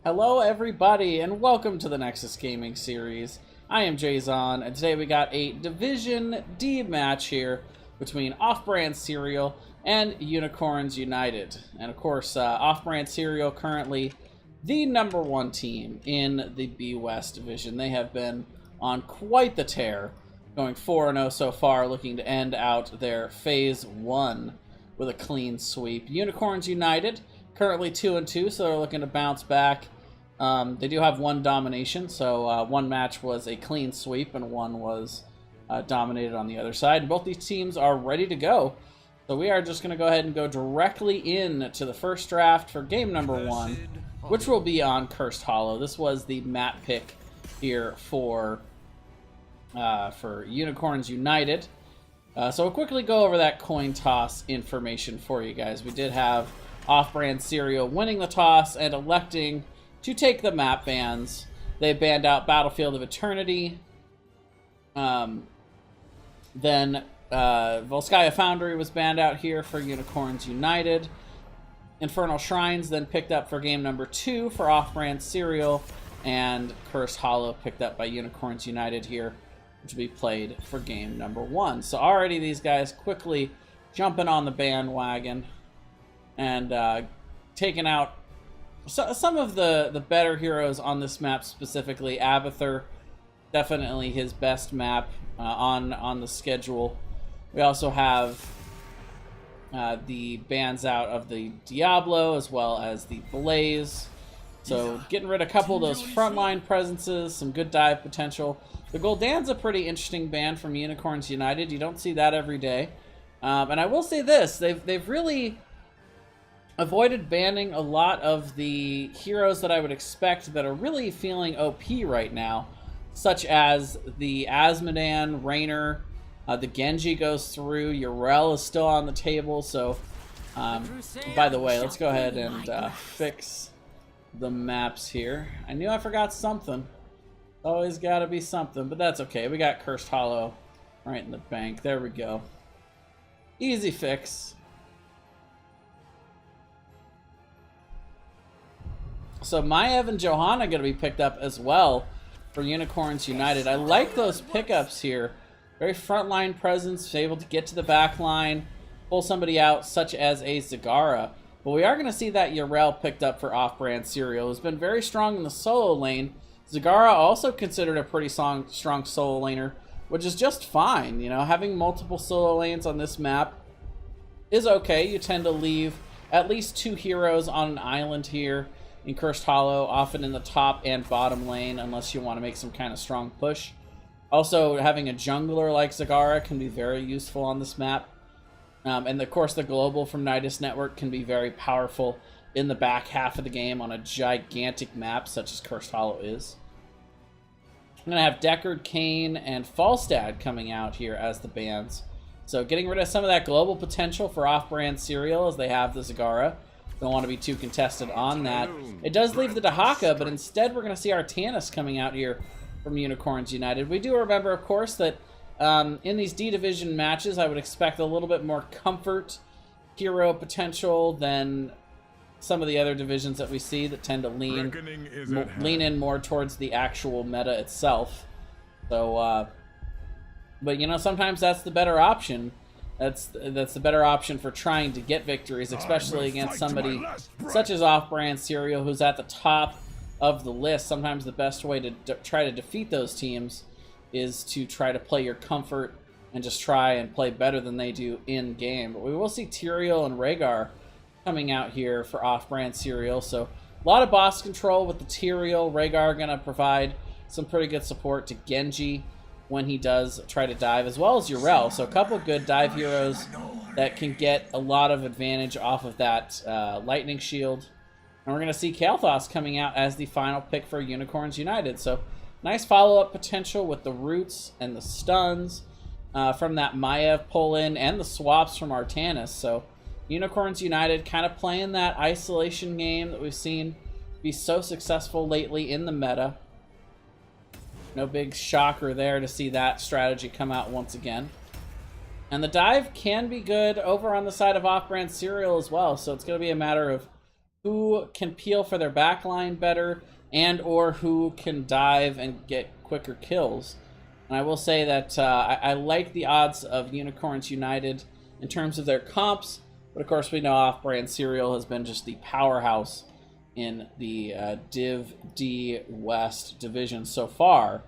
Hello everybody and welcome to the Nexus Gaming series. I am Jason and today we got a Division D match here between Off-Brand Cereal and Unicorns United. And of course, Off-Brand Cereal currently the #1 team in the B West Division. They have been on quite the tear, going 4-0 so far, looking to end out their Phase 1 with a clean sweep. Unicorns United currently 2-2, so they're looking to bounce back. They do have one domination, so one match was a clean sweep and one was dominated on the other side. And both these teams are ready to go. So we are just going to go ahead and go directly into the first draft for game #1, which will be on Cursed Hollow. This was the map pick here for Unicorns United. So we'll quickly go over that coin toss information for you guys. We did have Off-Brand Cereal winning the toss and electing to take the map bans. They banned out Battlefield of Eternity. Then Volskaya Foundry was banned out here for Unicorns United. Infernal Shrines then picked up for game #2 for Off-Brand Cereal. And Cursed Hollow picked up by Unicorns United here, which will be played for game #1. So already these guys quickly jumping on the bandwagon and taking out some of the better heroes on this map, specifically Abathur, definitely his best map on the schedule. We also have the bans out of the Diablo as well as the Blaze. So getting rid of a couple of those frontline presences, some good dive potential. The Gul'dan's a pretty interesting ban from Unicorns United. You don't see that every day. And I will say this, they've really avoided banning a lot of the heroes that I would expect that are really feeling OP right now, such as the Azmodan, Raynor, the Genji goes through, Yrel is still on the table, so by the way, let's go ahead and fix the maps here. I knew I forgot something. Always gotta be something, but that's okay. We got Cursed Hollow right in the bank. There we go. Easy fix. So Maev and Johanna going to be picked up as well for Unicorns United. I like those pickups here. Very frontline presence, able to get to the back line, pull somebody out, such as a Zagara. But we are going to see that Yrel picked up for Off-Brand Cereal, who's been very strong in the solo lane. Zagara also considered a pretty strong solo laner, which is just fine. You know, having multiple solo lanes on this map is okay. You tend to leave at least 2 heroes on an island here in Cursed Hollow, often in the top and bottom lane, unless you want to make some kind of strong push. Also, having a jungler like Zagara can be very useful on this map. And of course, the global from Nidus Network can be very powerful in the back half of the game on a gigantic map, such as Cursed Hollow is. I'm going to have Deckard, Kane, and Falstad coming out here as the bans. So getting rid of some of that global potential for Off-Brand Cereal, as they have the Zagara. Don't want to be too contested on that. It does leave the Dahaka, but instead we're going to see Artanis coming out here from Unicorns United. We do remember, of course, that in these D Division matches, I would expect a little bit more comfort hero potential than some of the other divisions that we see that tend to lean in more towards the actual meta itself. So, but you know, sometimes that's the better option. That's the better option for trying to get victories, especially against somebody such as Off-Brand Cereal, who's at the top of the list. Sometimes the best way to try to defeat those teams is to try to play your comfort and just try and play better than they do in-game. But we will see Tyrael and Rhaegar coming out here for Off-Brand Cereal. So a lot of boss control with the Tyrael. Rhaegar going to provide some pretty good support to Genji when he does try to dive, as well as Yrel. So a couple good dive heroes that can get a lot of advantage off of that lightning shield. And we're going to see Kael'thas coming out as the final pick for Unicorns United. So nice follow-up potential with the roots and the stuns from that Maev pull-in and the swaps from Artanis. So Unicorns United kind of playing that isolation game that we've seen be so successful lately in the meta. No big shocker there to see that strategy come out once again. And the dive can be good over on the side of Off-Brand Cereal as well, so it's going to be a matter of who can peel for their backline better and or who can dive and get quicker kills. And I will say that I like the odds of Unicorns United in terms of their comps, but of course we know Off-Brand Cereal has been just the powerhouse in the Div D West division so far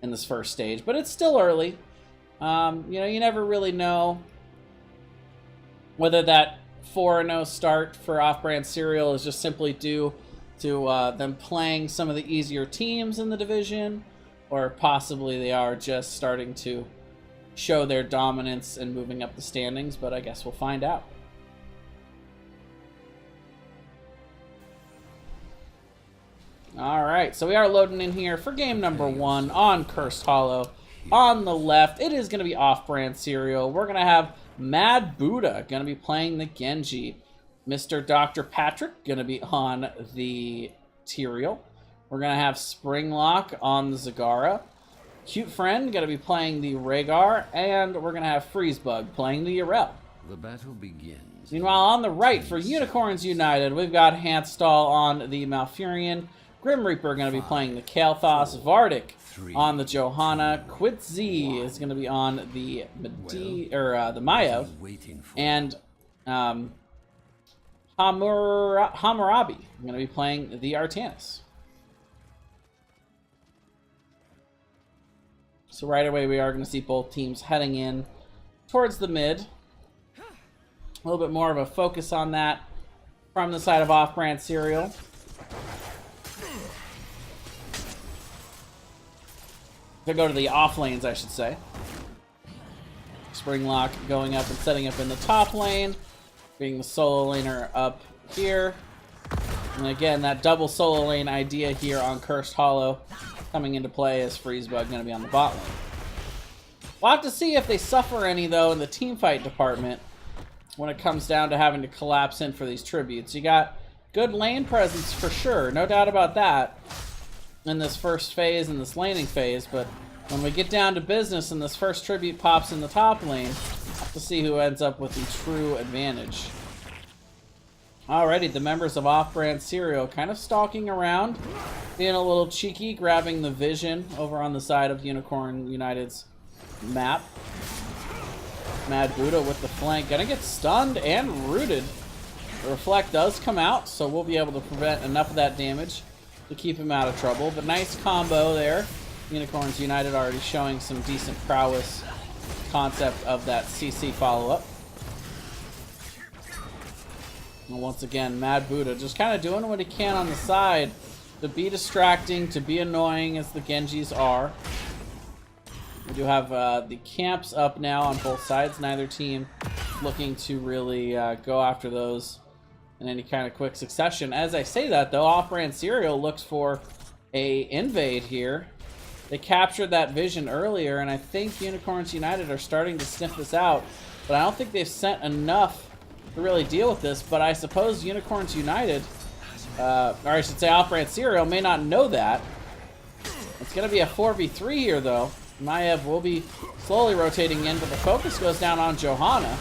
in this first stage, but it's still early. You know, you never really know whether that 4-0 start for Off-Brand Cereal is just simply due to them playing some of the easier teams in the division, or possibly they are just starting to show their dominance and moving up the standings, but I guess we'll find out. All right, so we are loading in here for game number 1 on Cursed Hollow. On the left, it is going to be Off-Brand Cereal. We're going to have Mad Buddha going to be playing the Genji. Mr. Dr. Patrick going to be on the Tyrael. We're going to have Springlock on the Zagara. Cute Friend going to be playing the Rhaegar. And we're going to have Freezebug playing the Yrel. The battle begins. Meanwhile, on the right for Unicorns United, we've got Hanstall on the Malfurion. Grim Reaper going to be playing the Kael'thas. Vardic on the Johanna. Quitz is going to be on the the Mayo. And Hammurabi going to be playing the Artanis. So right away we are going to see both teams heading in towards the mid. A little bit more of a focus on that from the side of Off-Brand Cereal. To go to the off lanes, I should say. Springlock going up and setting up in the top lane, being the solo laner up here. And again, that double solo lane idea here on Cursed Hollow coming into play as Freezebug going to be on the bot lane. We'll have to see if they suffer any, though, in the teamfight department when it comes down to having to collapse in for these tributes. You got good lane presence for sure, no doubt about that, in this first phase, in this laning phase, but when we get down to business and this first tribute pops in the top lane, we'll have to see who ends up with the true advantage. Alrighty, the members of Off-Brand Cereal kind of stalking around, being a little cheeky, grabbing the vision over on the side of Unicorn United's map. Mad Buddha with the flank, gonna get stunned and rooted. The Reflect does come out, so we'll be able to prevent enough of that damage to keep him out of trouble. But nice combo there. Unicorns United already showing some decent prowess concept of that CC follow-up. And once again, Mad Buddha just kind of doing what he can on the side to be distracting, to be annoying as the Genjis are. We do have the camps up now on both sides. Neither team looking to really go after those in any kind of quick succession. As I say that, though, Off-Brand Cereal looks for a invade here. They captured that vision earlier, and I think Unicorns United are starting to sniff this out, but I don't think they've sent enough to really deal with this. But I suppose Unicorns United, or I should say Off-Brand Cereal, may not know that. It's going to be a 4v3 here, though. Maev will be slowly rotating in, but the focus goes down on Johanna.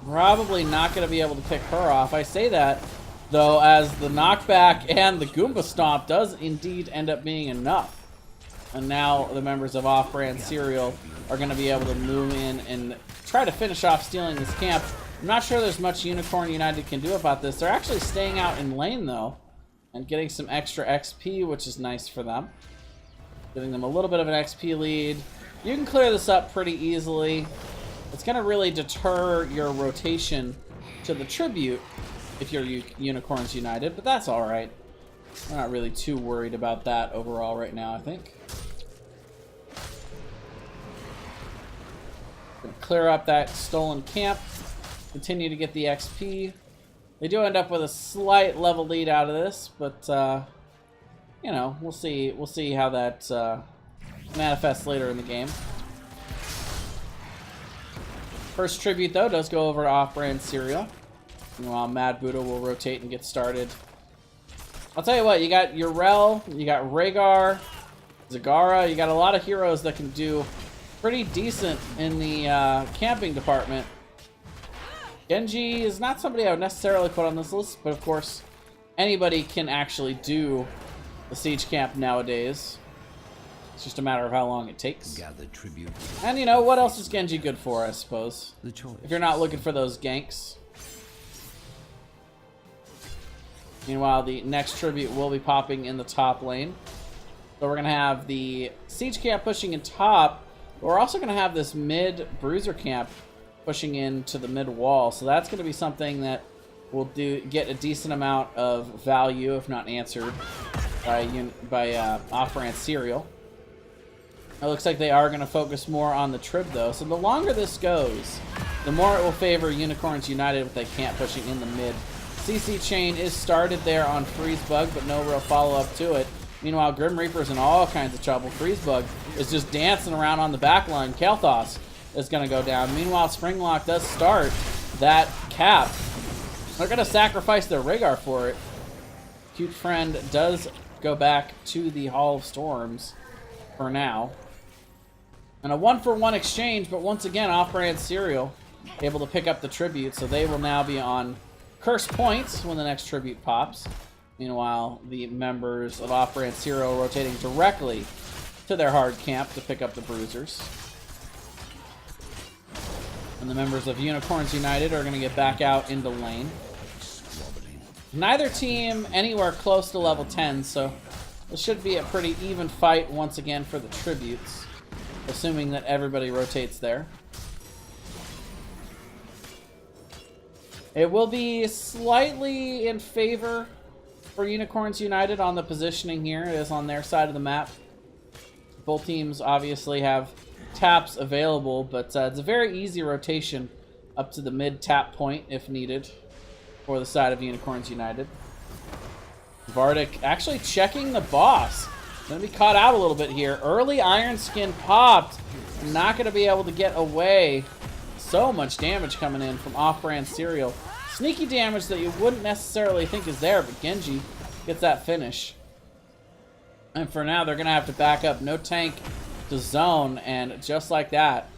Probably not going to be able to pick her off. I say that, though, as the knockback and the Goomba Stomp does indeed end up being enough. And now the members of Off-Brand Cereal are going to be able to move in and try to finish off stealing this camp. I'm not sure there's much Unicorn United can do about this. They're actually staying out in lane, though, and getting some extra XP, which is nice for them. Giving them a little bit of an XP lead. You can clear this up pretty easily. It's going to really deter your rotation to the tribute if you're Unicorns United, but that's all right. We're not really too worried about that overall right now, I think. Gonna clear up that stolen camp. Continue to get the XP. They do end up with a slight level lead out of this, but you know, we'll see. We'll see how that manifests later in the game. First tribute, though, does go over to Off-Brand Cereal. Meanwhile, Mad Buddha will rotate and get started. I'll tell you what, you got Yrel, you got Rhaegar, Zagara, you got a lot of heroes that can do pretty decent in the camping department. Genji is not somebody I would necessarily put on this list, but of course, anybody can actually do the siege camp nowadays. It's just a matter of how long it takes. Gather tribute. And you know, what else is Genji good for, I suppose? The choice. If you're not looking for those ganks. Meanwhile, the next tribute will be popping in the top lane. So we're going to have the siege camp pushing in top. But we're also going to have this mid bruiser camp pushing into the mid wall. So that's going to be something that will get a decent amount of value, if not answered, by off-brand Serial. It looks like they are going to focus more on the trib, though. So the longer this goes, the more it will favor Unicorns United with that camp pushing in the mid. CC chain is started there on Freezebug, but no real follow-up to it. Meanwhile, Grim Reaper's in all kinds of trouble. Freezebug is just dancing around on the back line. Kael'thas is going to go down. Meanwhile, Springlock does start that cap. They're going to sacrifice their Rhaegar for it. Cute Friend does go back to the Hall of Storms for now. And a 1-for-1 exchange, but once again, off-brand Serial able to pick up the tribute, so they will now be on curse points when the next tribute pops. Meanwhile, the members of off-brand Serial rotating directly to their hard camp to pick up the bruisers. And the members of Unicorns United are going to get back out into lane. Neither team anywhere close to level 10, so this should be a pretty even fight once again for the tributes, assuming that everybody rotates there. It will be slightly in favor for Unicorns United on the positioning here. It is on their side of the map. Both teams obviously have taps available, but it's a very easy rotation up to the mid tap point if needed for the side of Unicorns United. Vardic actually checking the boss. Gonna be caught out a little bit here. Early Iron Skin popped. Not gonna be able to get away. So much damage coming in from off-brand Serial. Sneaky damage that you wouldn't necessarily think is there, but Genji gets that finish. And for now, they're gonna have to back up. No tank to zone, and just like that,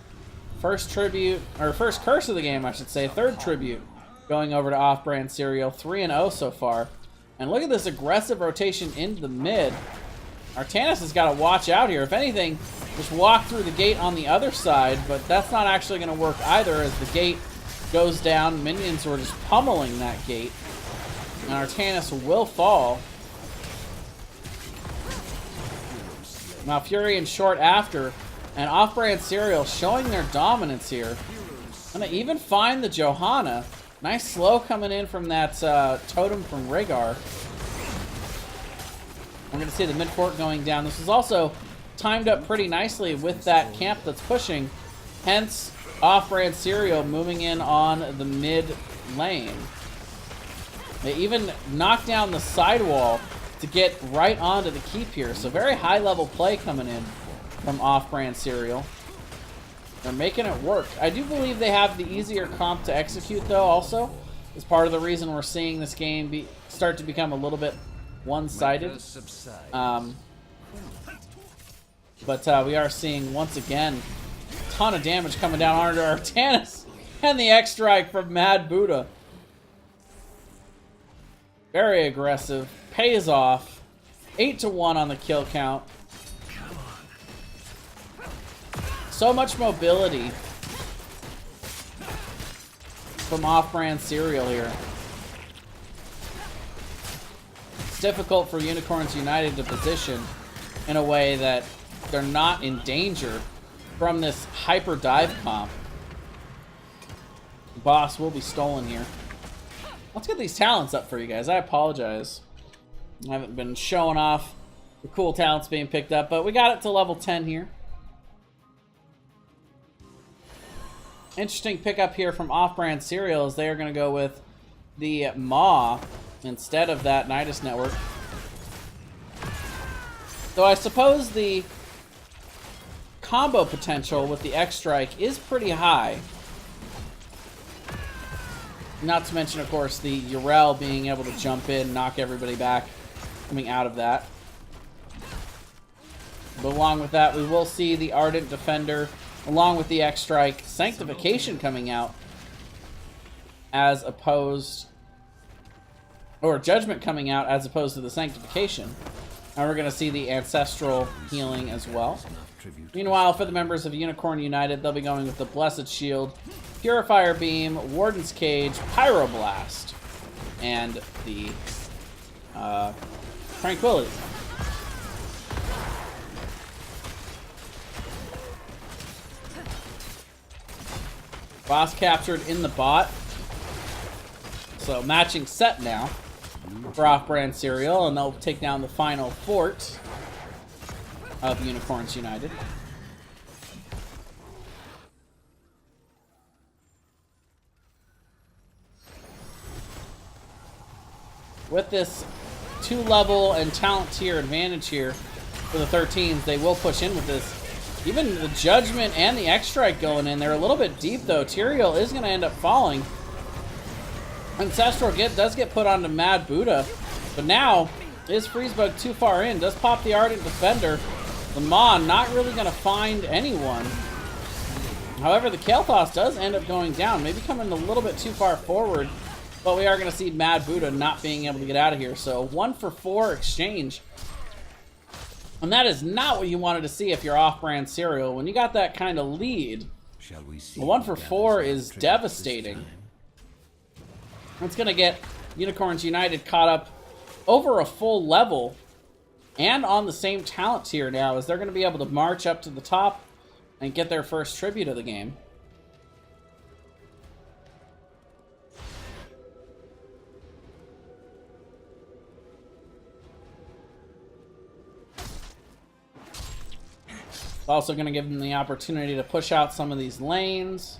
first tribute, or first curse of the game, I should say, third tribute going over to off-brand Serial. 3-0 so far. And look at this aggressive rotation into the mid. Artanis has got to watch out here. If anything, just walk through the gate on the other side, but that's not actually going to work either as the gate goes down. Minions were just pummeling that gate. And Artanis will fall. Now Fury and short after, and off-brand Serial showing their dominance here. Gonna even find the Johanna. Nice slow coming in from that totem from Rhaegar. We're going to see the mid-court going down. This is also timed up pretty nicely with that camp that's pushing. Hence, off-brand Serial moving in on the mid lane. They even knocked down the sidewall to get right onto the keep here. So very high-level play coming in from off-brand Serial. They're making it work. I do believe they have the easier comp to execute, though, also. Is part of the reason we're seeing this game start to become a little bit one-sided. But we are seeing, once again, a ton of damage coming down onto Artanis. And the X-Strike from Mad Buddha. Very aggressive. Pays off. 8-1 on the kill count. So much mobility from off-brand Serial here. It's difficult for Unicorns United to position in a way that they're not in danger from this hyper dive comp. The boss will be stolen here. Let's get these talents up for you guys. I apologize. I haven't been showing off the cool talents being picked up, but we got it to level 10 here. Interesting pickup here from off-brand Serial is they are going to go with the Maw instead of that Nidus Network. Though I suppose the combo potential with the X-Strike is pretty high. Not to mention, of course, the Yrel being able to jump in, knock everybody back coming out of that. But along with that, we will see the Ardent Defender along with the X-Strike Sanctification coming out. as opposed, or Judgment coming out as opposed to the Sanctification. And we're going to see the Ancestral healing as well. Meanwhile, for the members of Unicorn United, they'll be going with the Blessed Shield, Purifier Beam, Warden's Cage, Pyroblast, and the Tranquility. Boss captured in the bot. So matching set now for Off-Brand Cereal, and they'll take down the final fort of Unicorns United. With this 2-level and talent tier advantage here for the 13s, they will push in with this. Even the Judgment and the X-Strike going in, they're a little bit deep though. Tyrael is going to end up falling. Ancestral does get put onto Mad Buddha, but now is Freezebug too far in? Does pop the Ardent Defender. The Mon not really going to find anyone. However, the Kael'thas does end up going down, maybe coming a little bit too far forward, but we are going to see Mad Buddha not being able to get out of here. So 1-for-4 exchange. And that is not what you wanted to see if you're Off-Brand Cereal. When you got that kind of lead, Shall we see 1-for-4 is devastating. It's going to get Unicorns United caught up over a full level and on the same talent tier now, as they're going to be able to march up to the top and get their first tribute of the game. Also going to give them the opportunity to push out some of these lanes.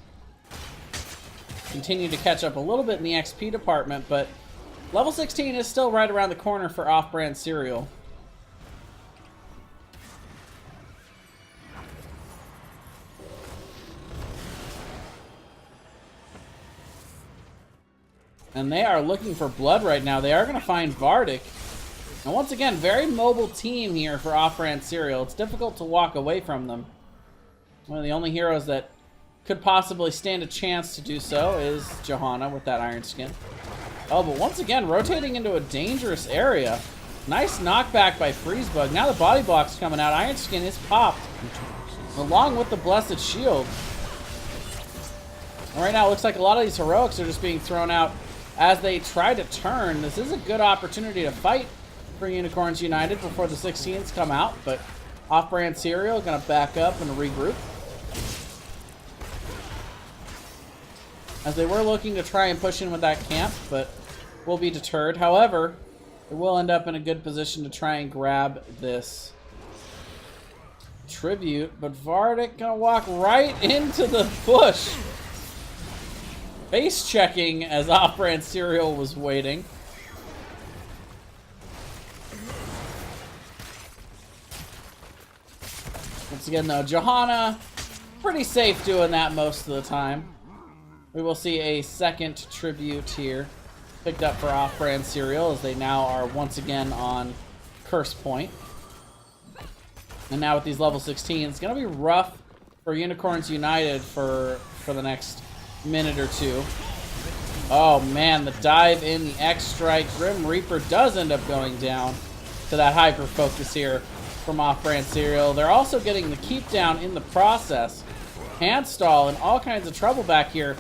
Continue to catch up a little bit in the XP department, but level 16 is still right around the corner for Off-Brand Cereal. And they are looking for blood right now. They are going to find Vardic. And once again, very mobile team here for Off-Brand Cereal. It's difficult to walk away from them. One of the only heroes that could possibly stand a chance to do so is Johanna with that Iron Skin. Oh, but once again, rotating into a dangerous area. Nice knockback by Freezebug. Now the body block's coming out. Iron Skin is popped, along with the Blessed Shield. And right now, it looks like a lot of these heroics are just being thrown out as they try to turn. This is a good opportunity to fight for Unicorns United before the 16s come out, but Off-Brand Cereal going to back up and regroup, as they were looking to try and push in with that camp, but will be deterred. However, they will end up in a good position to try and grab this tribute, but Vardic gonna walk right into the bush, face checking as Off-Brand Cereal was waiting. Once again though, Johanna pretty safe doing that most of the time. We will see a second tribute here picked up for Off-Brand Cereal, as they now are once again on Curse Point. And now with these level 16, it's going to be rough for Unicorns United for the next minute or two. Oh man, the dive in, the X-Strike. Grim Reaper does end up going down to that Hyper Focus here from Off-Brand Cereal. They're also getting the keep down in the process. Hand stall and all kinds of trouble back here.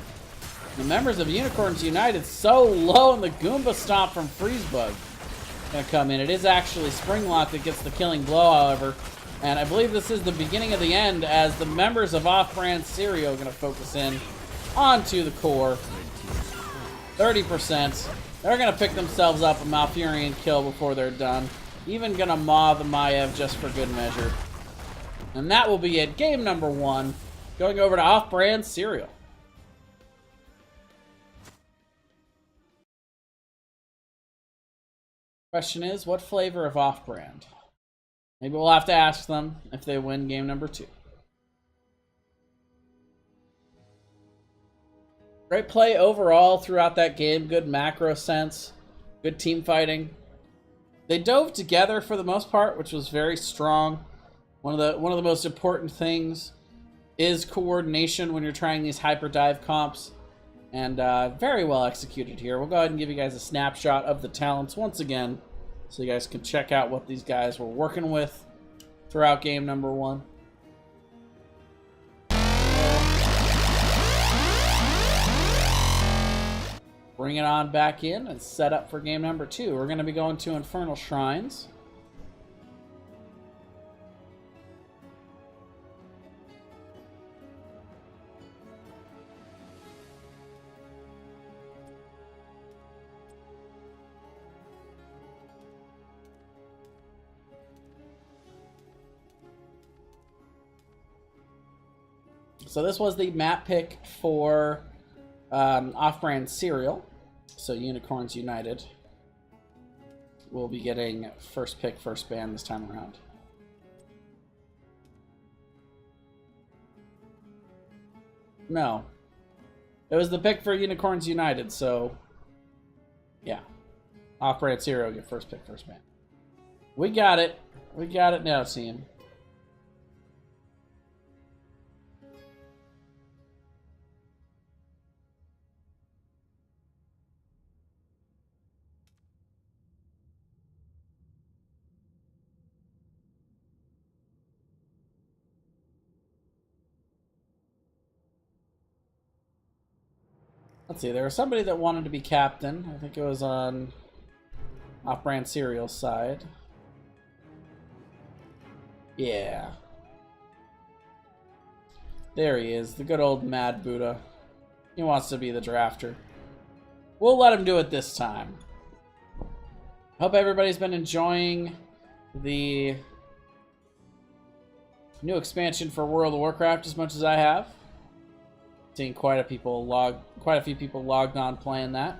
The members of Unicorns United so low, and the Goomba Stomp from Freezebug gonna come in. It is actually Springlock that gets the killing blow, however. And I believe this is the beginning of the end, as the members of Off-Brand Cereal are gonna focus in onto the core. 30%. They're gonna pick themselves up a Malfurion kill before they're done. Even gonna maw the Maiev just for good measure. And that will be it. Game number 1. Going over to Off-Brand Cereal. Question is, what flavor of Off-Brand? Maybe we'll have to ask them if they win game number 2. Great play overall throughout that game. Good macro sense. Good team fighting. They dove together for the most part, which was very strong. One of the most important things is coordination when you're trying these hyper dive comps. And very well executed here. We'll go ahead and give you guys a snapshot of the talents once again, so you guys can check out what these guys were working with throughout game number 1. Bring it on back in and set up for game number 2. We're going to be going to Infernal Shrines. So this was the map pick for off-brand cereal. So Unicorns United will be getting first pick, first ban this time around. No. It was the pick for Unicorns United, so yeah. Off-brand cereal get first pick, first ban. We got it. We got it now, team. Let's see, there was somebody that wanted to be captain. I think it was on off-brand cereal's side. Yeah. There he is, the good old Mad Buddha. He wants to be the drafter. We'll let him do it this time. Hope everybody's been enjoying the new expansion for World of Warcraft as much as I have. Seeing quite a few people logged on playing that.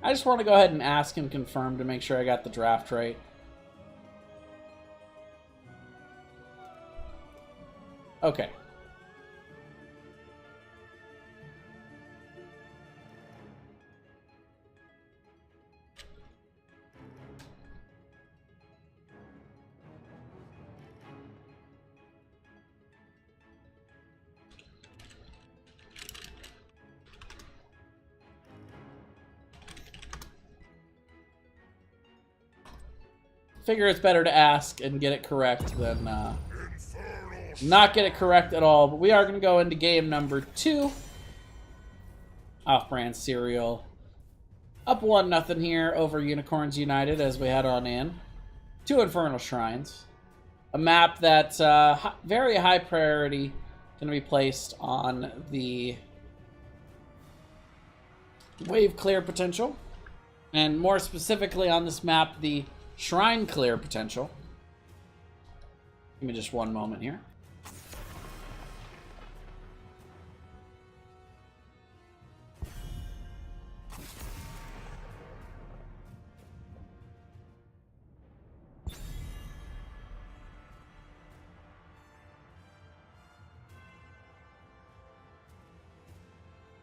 I just want to go ahead and ask him confirm to make sure I got the draft right. Okay. Figure it's better to ask and get it correct than not get it correct at all. But we are going to go into game number 2. Off-brand cereal. Up 1-0 here over Unicorns United as we head on in to Infernal Shrines. A map that's very high priority going to be placed on the wave clear potential. And more specifically on this map, the Shrine clear potential. Give me just one moment here.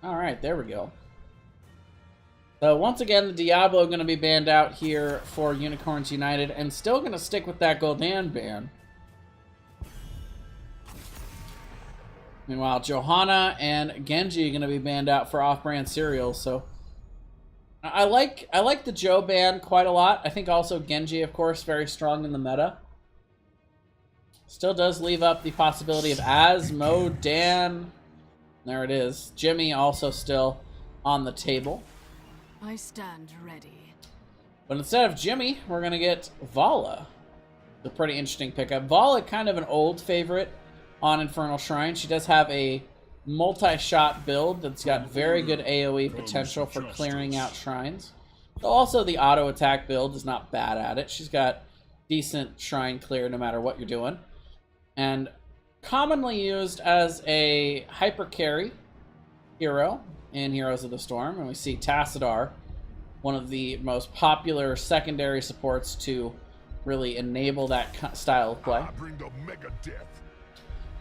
All right, there we go. So once again, the Diablo going to be banned out here for Unicorns United, and still going to stick with that Gul'dan ban. Meanwhile, Johanna and Genji are going to be banned out for off-brand cereal. So I like the Joe ban quite a lot. I think also Genji, of course, very strong in the meta. Still does leave up the possibility of Asmodan. There it is. Jimmy also still on the table. I stand ready. But instead of Jimmy, we're going to get Vala. It's a pretty interesting pickup. Vala, kind of an old favorite on Infernal Shrine. She does have a multi-shot build that's got very good AoE potential for clearing out shrines. Though also the auto-attack build is not bad at it. She's got decent shrine clear no matter what you're doing. And commonly used as a hyper carry hero in Heroes of the Storm, and we see Tassadar, one of the most popular secondary supports to really enable that style of play.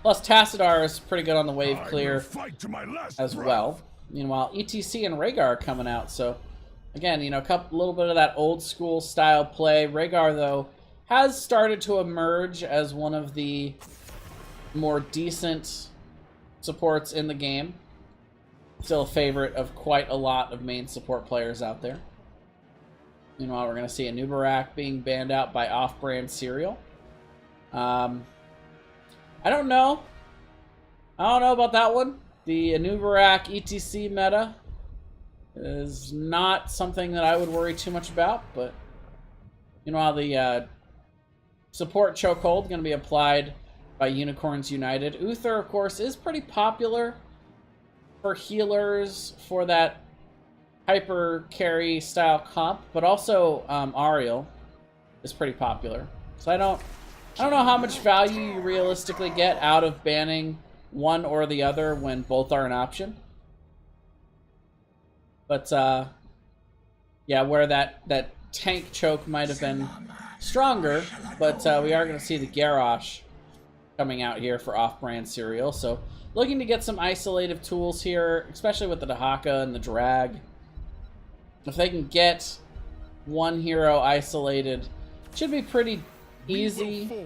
Plus, Tassadar is pretty good on the wave clear as well. Meanwhile, ETC and Rhaegar are coming out, so again, you know, a little bit of that old school style play. Rhaegar, though, has started to emerge as one of the more decent supports in the game. Still a favorite of quite a lot of main support players out there. Meanwhile, we're going to see Anubarak being banned out by off-brand cereal. I don't know. I don't know about that one. The Anubarak ETC meta is not something that I would worry too much about, but you know how the support chokehold going to be applied by Unicorns United. Uther, of course, is pretty popular for healers for that hyper carry style comp, but also Ariel is pretty popular. So I don't know how much value you realistically get out of banning one or the other when both are an option. But yeah, where that tank choke might have been stronger, but we are going to see the Garrosh coming out here for off-brand cereal. So looking to get some isolative tools here, especially with the Dahaka and the drag. If they can get one hero isolated, should be pretty easy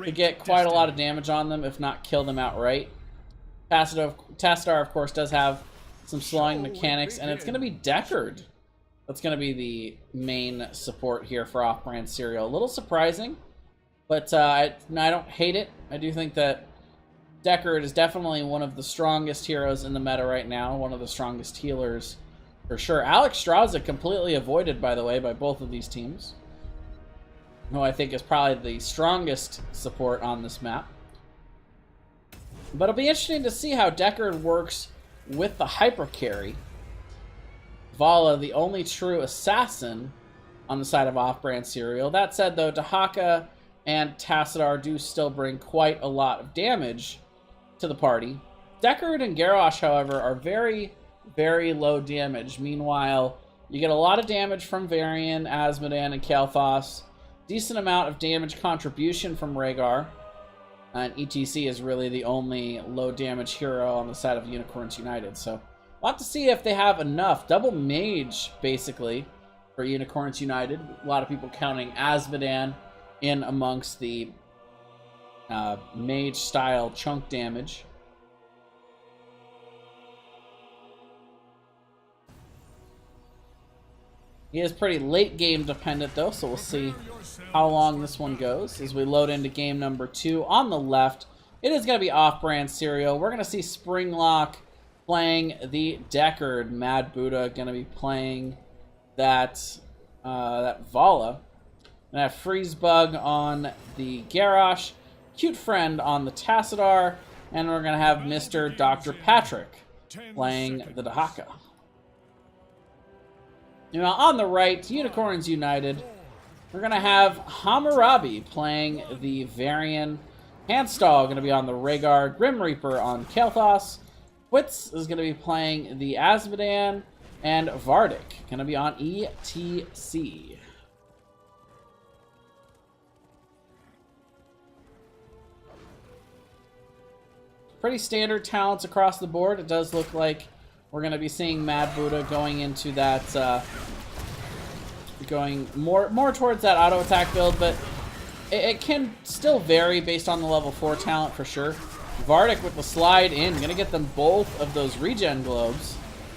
to get quite a lot of damage on them, if not kill them outright. Tassadar, of course, does have some slowing mechanics, and it's going to be Deckard. That's going to be the main support here for off-brand cereal. A little surprising, but I don't hate it. I do think that Deckard is definitely one of the strongest heroes in the meta right now, one of the strongest healers for sure. Alex Straza completely avoided, by the way, by both of these teams, who I think is probably the strongest support on this map. But it'll be interesting to see how Deckard works with the hyper carry. Vala, the only true assassin on the side of off-brand cereal. That said, though, Dahaka and Tassadar do still bring quite a lot of damage to the party. Deckard and Garrosh, however, are very, very low damage. Meanwhile, you get a lot of damage from Varian, Azmodan, and Kael'thas. Decent amount of damage contribution from Rhaegar. And ETC is really the only low damage hero on the side of Unicorns United. So we'll have to see if they have enough. Double mage, basically, for Unicorns United. A lot of people counting Azmodan in amongst the mage-style chunk damage. He is pretty late game dependent, though, so we'll see how long this one goes as we load into game number 2. On the left, it is going to be off-brand cereal. We're going to see Springlock playing the Deckard. Mad Buddha going to be playing that Vala. And I have Freezebug on the Garrosh, Cute Friend on the Tassadar, and we're going to have Mr. Dr. Patrick playing the Dahaka. Now, on the right, Unicorns United, we're going to have Hammurabi playing the Varian. Handstall going to be on the Rhaegar. Grim Reaper on Kael'thas. Quitz is going to be playing the Azmodan. And Vardic going to be on ETC. Pretty standard talents across the board. It does look like we're going to be seeing Mad Buddha going into that, going more towards that auto attack build, but it can still vary based on the level 4 talent for sure. Vardic with the slide in, going to get them both of those regen globes,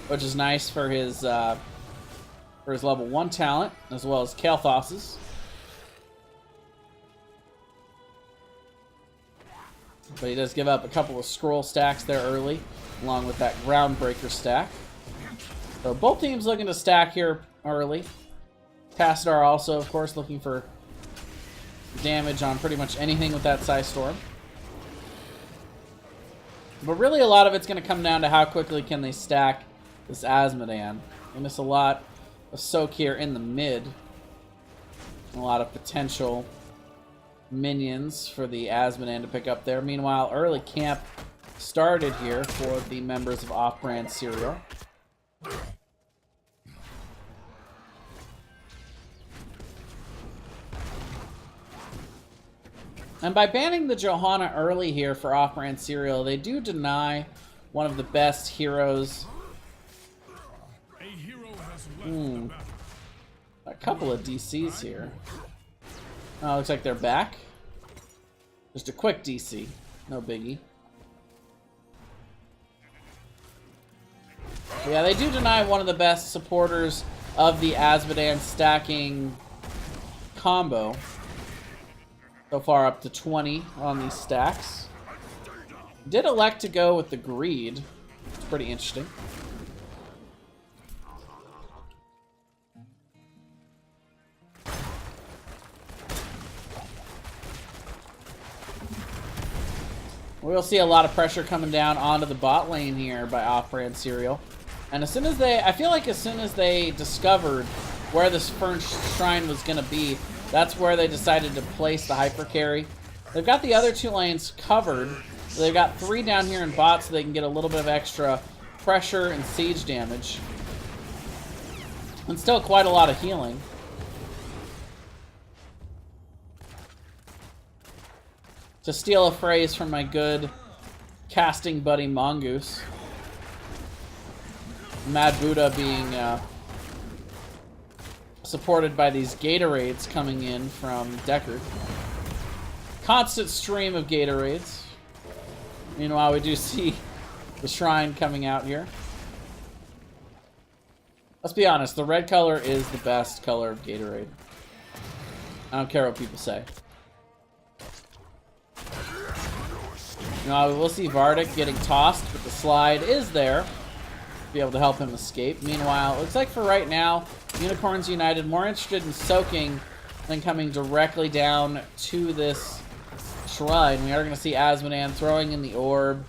which is nice for his level 1 talent, as well as Kael'thas's. But he does give up a couple of scroll stacks there early, along with that Groundbreaker stack. So both teams looking to stack here early. Tassadar also, of course, looking for damage on pretty much anything with that Psy Storm. But really a lot of it's going to come down to how quickly can they stack this Azmodan. They miss a lot of soak here in the mid. A lot of potential minions for the Azmodan to pick up there. Meanwhile, early camp started here for the members of Off-Brand Serial. And by banning the Johanna early here for Off-Brand Serial, they do deny one of the best heroes. A couple of DCs here. Oh, looks like they're back. Just a quick DC. No biggie. But yeah, they do deny one of the best supporters of the Azmodan stacking combo. So far up to 20 on these stacks. Did elect to go with the Greed. It's pretty interesting. We'll see a lot of pressure coming down onto the bot lane here by Off-Brand Serial. And as soon as they, I feel like as soon as they discovered where this first shrine was going to be, that's where they decided to place the hyper carry. They've got the other two lanes covered. So they've got 3 down here in bot so they can get a little bit of extra pressure and siege damage. And still quite a lot of healing. To steal a phrase from my good casting buddy Mongoose. Mad Buddha being supported by these Gatorades coming in from Deckard. Constant stream of Gatorades. Meanwhile, we do see the shrine coming out here. Let's be honest, the red color is the best color of Gatorade. I don't care what people say. We'll see Vardic getting tossed, but the slide is there. Be able to help him escape. Meanwhile, it looks like for right now, Unicorns United more interested in soaking than coming directly down to this shrine. We are going to see Azmodan throwing in the orb,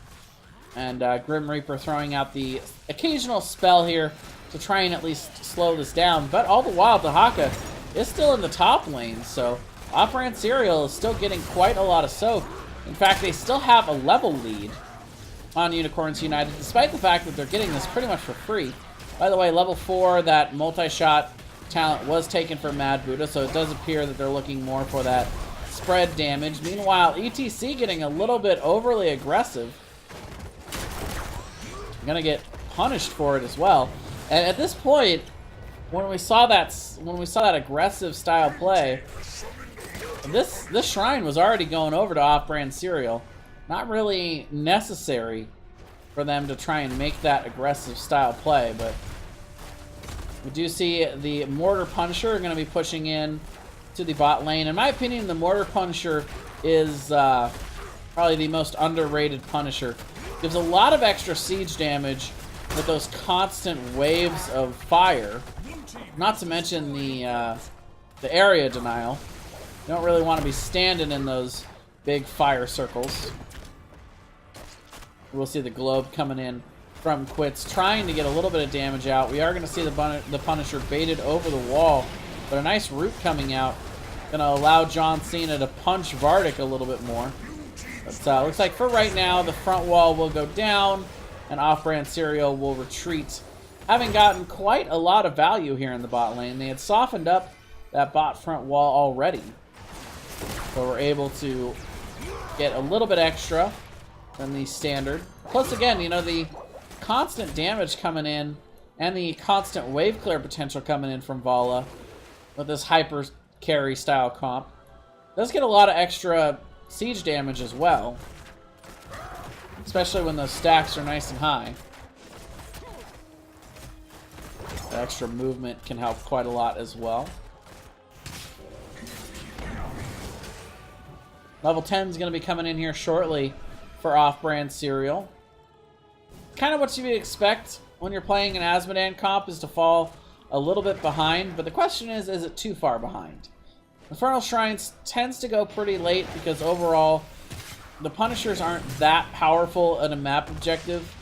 and Grim Reaper throwing out the occasional spell here to try and at least slow this down. But all the while, Dahaka is still in the top lane, so Off-Brand Serial is still getting quite a lot of soak. In fact, they still have a level lead on Unicorns United, despite the fact that they're getting this pretty much for free. By the way, level 4, that multi-shot talent was taken from Mad Buddha, so it does appear that they're looking more for that spread damage. Meanwhile, ETC getting a little bit overly aggressive. Gonna get punished for it as well. And at this point, when we saw that aggressive style play, this shrine was already going over to Off-Brand Serial. Not really necessary for them to try and make that aggressive style play, but we do see the Mortar Punisher going to be pushing in to the bot lane. In my opinion, the Mortar Punisher is probably the most underrated Punisher. Gives a lot of extra siege damage with those constant waves of fire. Not to mention the area denial. You don't really want to be standing in those big fire circles. We'll see the globe coming in from Quits, trying to get a little bit of damage out. We are going to see the Punisher baited over the wall, but a nice root coming out. Going to allow John Cena to punch Vardic a little bit more. But looks like for right now, the front wall will go down, and Off-Brand Serial will retreat. Having gotten quite a lot of value here in the bot lane. They had softened up that bot front wall already. So we're able to get a little bit extra than the standard. Plus, again, the constant damage coming in and the constant wave clear potential coming in from Vala with this hyper carry style comp does get a lot of extra siege damage as well, especially when those stacks are nice and high. The extra movement can help quite a lot as well. Level 10 is going to be coming in here shortly for Off-Brand Serial. Kind of what you would expect when you're playing an Azmodan comp is to fall a little bit behind, but the question is it too far behind? Infernal Shrines tends to go pretty late because overall the Punishers aren't that powerful at a map objective.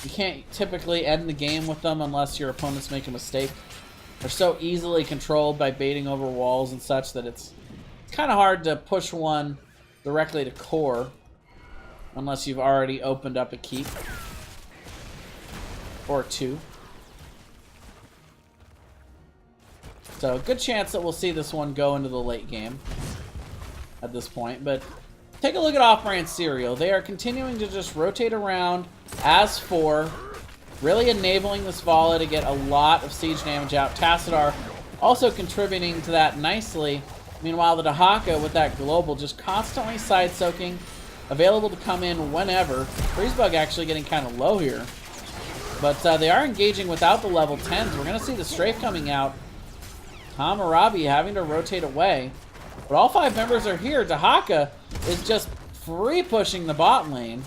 You can't typically end the game with them unless your opponents make a mistake. They're so easily controlled by baiting over walls and such that it's kind of hard to push one directly to core. Unless you've already opened up a keep. Or two. So, good chance that we'll see this one go into the late game at this point. But take a look at off-brand Serial. They are continuing to just rotate around as 4, really enabling this Vala to get a lot of siege damage out. Tassadar also contributing to that nicely. Meanwhile, the Dahaka with that global just constantly side-soaking, available to come in whenever. Freezebug actually getting kind of low here. But they are engaging without the level 10s. We're going to see the strafe coming out. Hammurabi having to rotate away. But all 5 members are here. Dahaka is just free pushing the bot lane.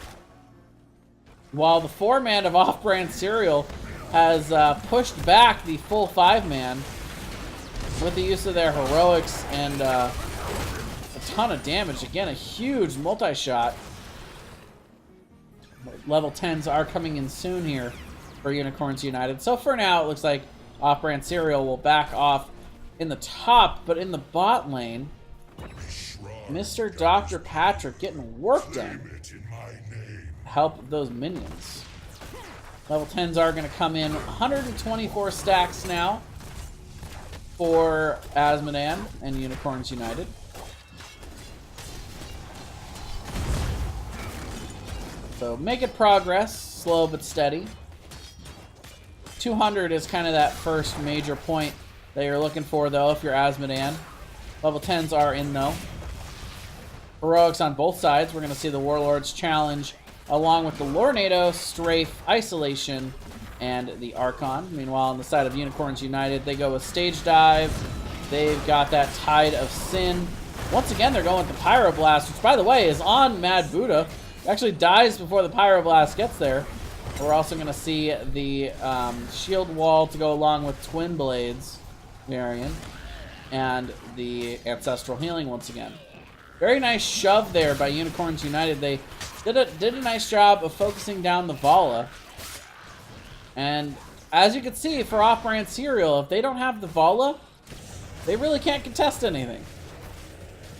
While the 4-man of off-brand Serial has pushed back the full 5-man with the use of their heroics and a ton of damage. Again, a huge multi-shot. Level 10s are coming in soon here for Unicorns United. So for now, it looks like off-brand Serial will back off in the top, but in the bot lane, Mr. Dr. Patrick getting work done. Help those minions. Level 10s are going to come in. 124 stacks now for Asmodan and Unicorns United. So making progress, slow but steady. 200 is kind of that first major point that you're looking for, though, if you're Asmodan. Level 10s are in, though. Heroics on both sides. We're going to see the Warlords challenge, along with the Lornado, Strafe, Isolation, and the Archon. Meanwhile, on the side of Unicorns United, they go with Stage Dive. They've got that Tide of Sin. Once again, they're going with the Pyroblast, which, by the way, is on Mad Buddha. It actually dies before the Pyroblast gets there. We're also going to see the Shield Wall to go along with Twin Blades variant, and the Ancestral Healing once again. Very nice shove there by Unicorns United. They did a nice job of focusing down the Vala. And as you can see, for off-brand Serial, if they don't have the Vala, they really can't contest anything.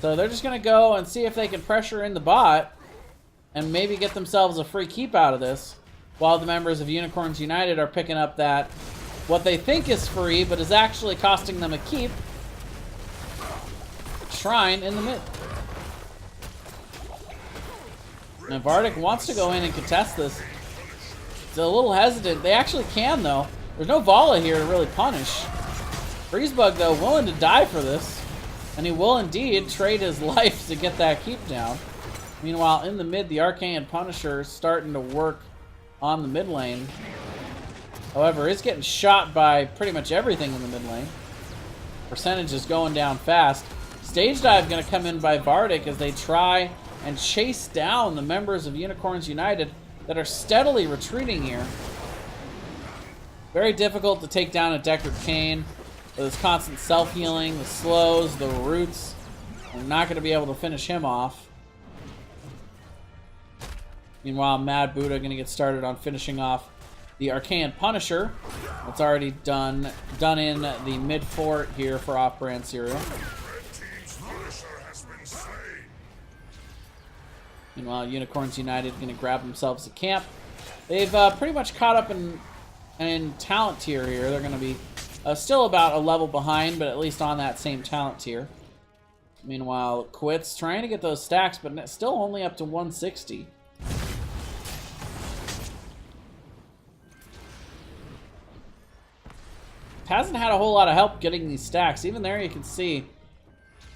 So they're just going to go and see if they can pressure in the bot and maybe get themselves a free keep out of this, while the members of Unicorns United are picking up that what they think is free, but is actually costing them a keep, Shrine in the mid. Now Vardic wants to go in and contest this. It's a little hesitant. They actually can, though. There's no Vala here to really punish. Freezebug, though, willing to die for this. And he will indeed trade his life to get that keep down. Meanwhile, in the mid, the Arcane Punisher is starting to work on the mid lane. However, is getting shot by pretty much everything in the mid lane. Percentage is going down fast. Stage Dive going to come in by Vardic as they try and chase down the members of Unicorns United that are steadily retreating here. Very difficult to take down a Deckard Cain with his constant self-healing, the slows, the roots. We're not going to be able to finish him off. Meanwhile, Mad Buddha going to get started on finishing off the Arcane Punisher. That's already done in the mid fort here for off-brand Serial. Meanwhile, Unicorns United going to grab themselves a camp. They've pretty much caught up in talent tier here. They're going to be still about a level behind, but at least on that same talent tier. Meanwhile, Quits trying to get those stacks, but still only up to 160. Hasn't had a whole lot of help getting these stacks. Even there you can see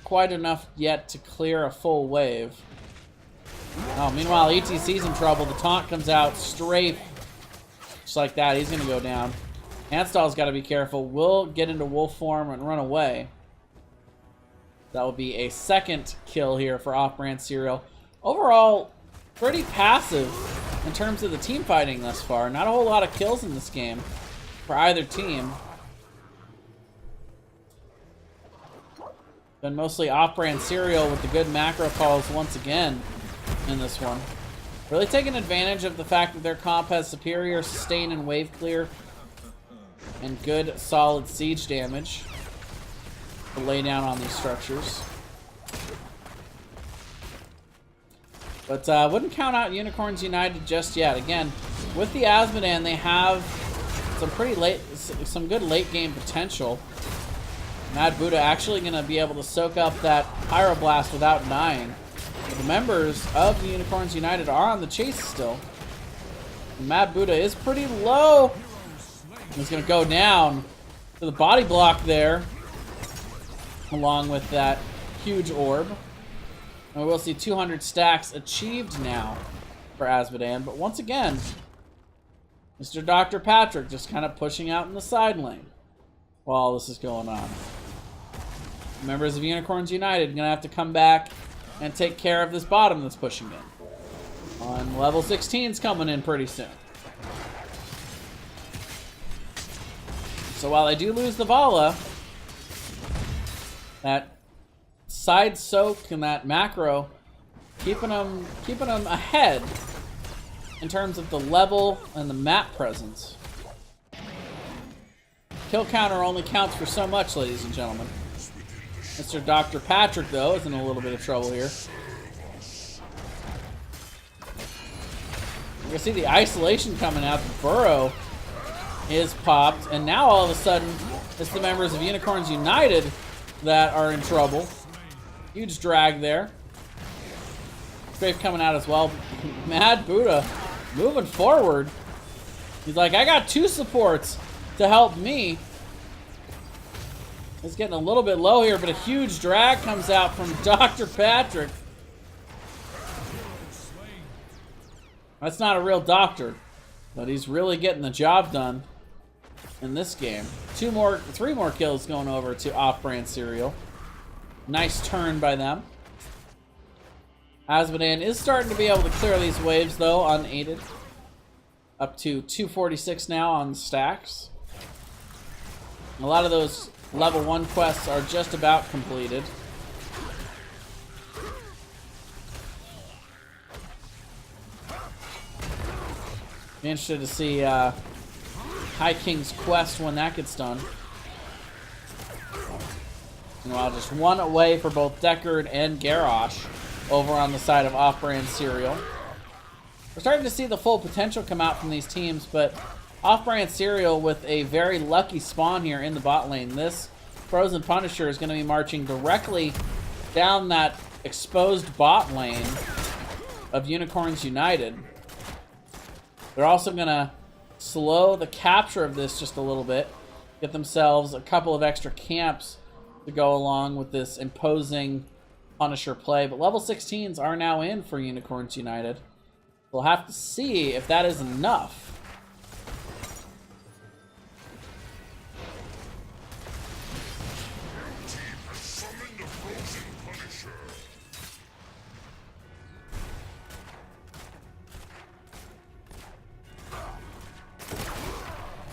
quite enough yet to clear a full wave. Oh, meanwhile, ETC's in trouble. The taunt comes out, strafe. Just like that, he's going to go down. Handstall's got to be careful. Will get into wolf form and run away. That will be a second kill here for off-brand Serial. Overall, pretty passive in terms of the team fighting thus far. Not a whole lot of kills in this game for either team. Been mostly off-brand Serial with the good macro calls once again in this one. Really taking advantage of the fact that their comp has superior sustain and wave clear and good solid siege damage to lay down on these structures. But wouldn't count out Unicorns United just yet. Again, with the Azmodan, they have some good late game potential. Mad Buddha actually going to be able to soak up that Pyroblast without dying. But the members of the Unicorns United are on the chase still. Mad Buddha is pretty low. He's going to go down to the body block there, along with that huge orb. And we'll see 200 stacks achieved now for Azmodan. But once again, Mr. Dr. Patrick just kind of pushing out in the side lane while all this is going on. Members of Unicorns United are going to have to come back and take care of this bottom that's pushing in. On level 16's coming in pretty soon. So while I do lose the Vala, that side soak and that macro keeping them ahead in terms of the level and the map presence. Kill counter only counts for so much, ladies and gentlemen. Mr. Dr. Patrick, though, is in a little bit of trouble here. You can see the isolation coming out. The burrow is popped, and now all of a sudden, it's the members of Unicorns United that are in trouble. Huge drag there. Strafe coming out as well. Mad Buddha moving forward. He's like, I got 2 supports to help me. It's getting a little bit low here, but a huge drag comes out from Dr. Patrick. That's not a real doctor, but he's really getting the job done in this game. 3 more kills going over to off-brand Cereal. Nice turn by them. Azmodan is starting to be able to clear these waves, though, unaided. Up to 246 now on stacks. A lot of those level 1 quests are just about completed. Be interested to see High King's quest when that gets done. Meanwhile, just 1 away for both Deckard and Garrosh over on the side of off-brand Cereal. We're starting to see the full potential come out from these teams, but off-brand Cereal with a very lucky spawn here in the bot lane. This Frozen Punisher is going to be marching directly down that exposed bot lane of Unicorns United. They're also going to slow the capture of this just a little bit, get themselves a couple of extra camps to go along with this imposing Punisher play. But level 16s are now in for Unicorns United. We'll have to see if that is enough.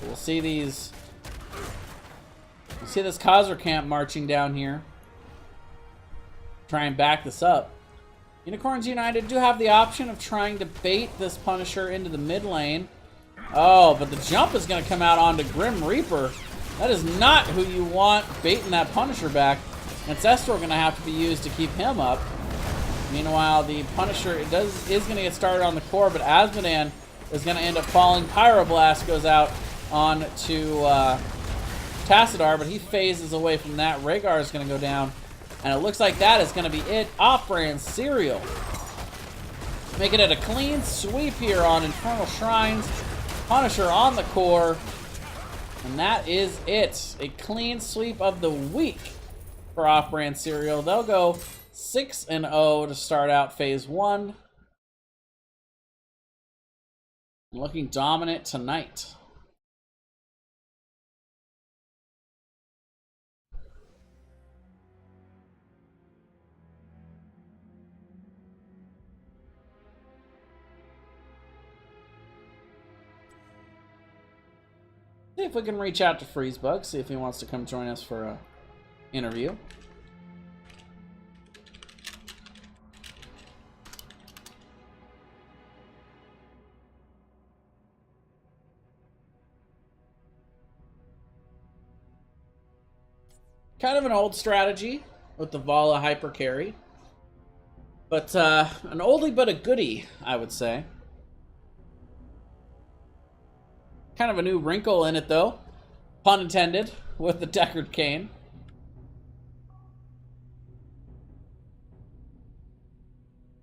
We'll see these. You see this Khazra camp marching down here. Try and back this up. Unicorns United do have the option of trying to bait this Punisher into the mid lane. Oh, but the jump is going to come out onto Grim Reaper. That is not who you want baiting that Punisher back. Ancestral going to have to be used to keep him up. Meanwhile, the Punisher is going to get started on the core, but Azmodan is going to end up falling. Pyroblast goes out on to Tassadar, but he phases away from that. Rhaegar is going to go down, and it looks like that is going to be it. Off-brand Cereal making it a clean sweep here on Infernal Shrines. Punisher on the core, and that is it. A clean sweep of the week for Off-brand Cereal. They'll go 6-0 to start out Phase 1. Looking dominant tonight. See if we can reach out to Freezebug, see if he wants to come join us for a interview. Kind of an old strategy with the Vala hyper carry. But an oldie but a goodie, I would say. Kind of a new wrinkle in it, though. Pun intended, with the Deckard Cain.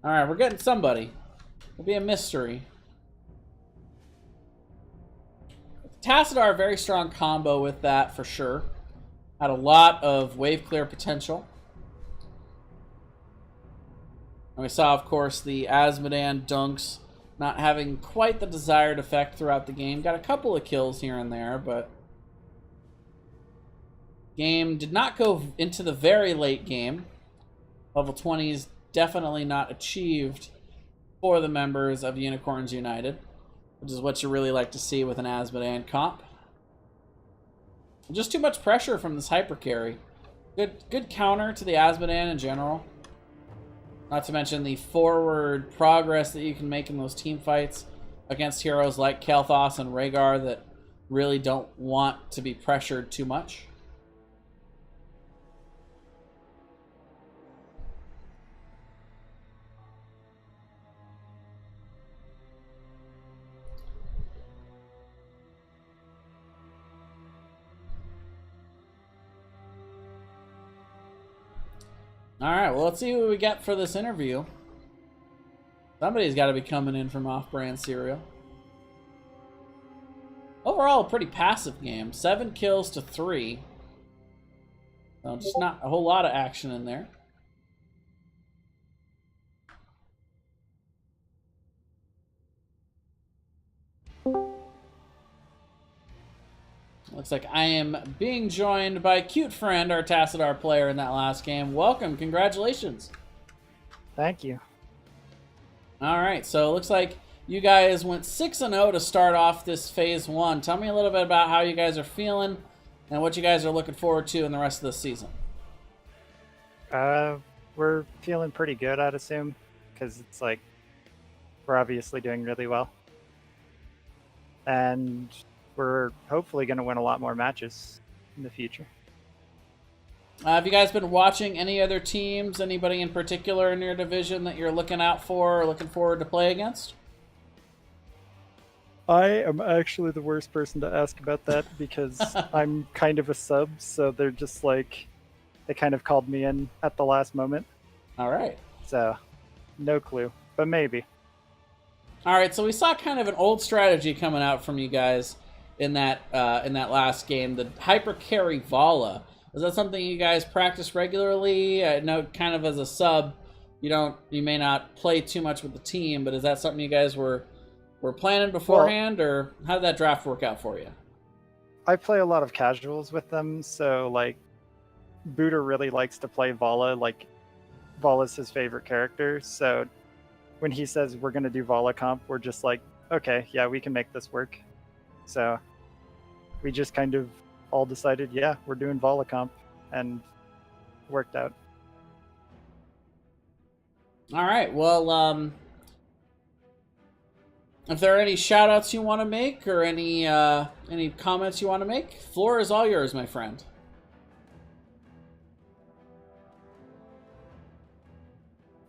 Alright, we're getting somebody. It'll be a mystery. Tassadar, a very strong combo with that, for sure. Had a lot of wave clear potential. And we saw, of course, the Azmodan dunks not having quite the desired effect throughout the game. Got a couple of kills here and there, but game did not go into the very late game. Level 20 is definitely not achieved for the members of Unicorns United, which is what you really like to see with an Azmodan comp. Just too much pressure from this hyper carry. Good counter to the Azmodan in general. Not to mention the forward progress that you can make in those team fights against heroes like Kael'thas and Rhaegar that really don't want to be pressured too much. Alright, well, let's see what we get for this interview. Somebody's got to be coming in from off-brand cereal. Overall, a pretty passive game. 7 kills to 3. So just not a whole lot of action in there. Looks like I am being joined by Cute Friend, our Tassadar player in that last game. Welcome, congratulations. Thank you. All right, so it looks like you guys went 6-0 to start off this phase 1. Tell me a little bit about how you guys are feeling and what you guys are looking forward to in the rest of the season. We're feeling pretty good, I'd assume, because it's like we're obviously doing really well. And we're hopefully going to win a lot more matches in the future. Have you guys been watching any other teams? Anybody in particular in your division that you're looking out for or looking forward to play against? I am actually the worst person to ask about that because I'm kind of a sub, so they're just like, they kind of called me in at the last moment. All right. So, no clue, but maybe. All right, so we saw kind of an old strategy coming out from you guys in that last game, the hyper carry Vala. Is that something you guys practice regularly? I know kind of as a sub, you may not play too much with the team, but is that something you guys were planning beforehand, or how did that draft work out for you? I play a lot of casuals with them, so like Buddha really likes to play Vala, like Vala's his favorite character, so when he says we're going to do Vala comp, we're just like, okay, yeah, we can make this work. So we just kind of all decided, yeah, we're doing Vala comp, and worked out. All right, well, if there are any shout-outs you want to make or any comments you want to make, floor is all yours, my friend.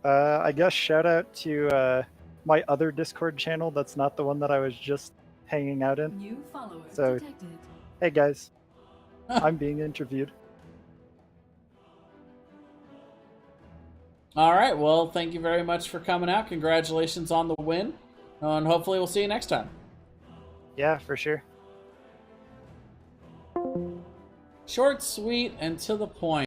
I guess shout out to my other Discord channel that's not the one that I was just hanging out in. New followers So, detected. hey guys, I'm being interviewed. All right, well, thank you very much for coming out. Congratulations on the win, and hopefully we'll see you next time. Yeah, for sure. Short, sweet, and to the point.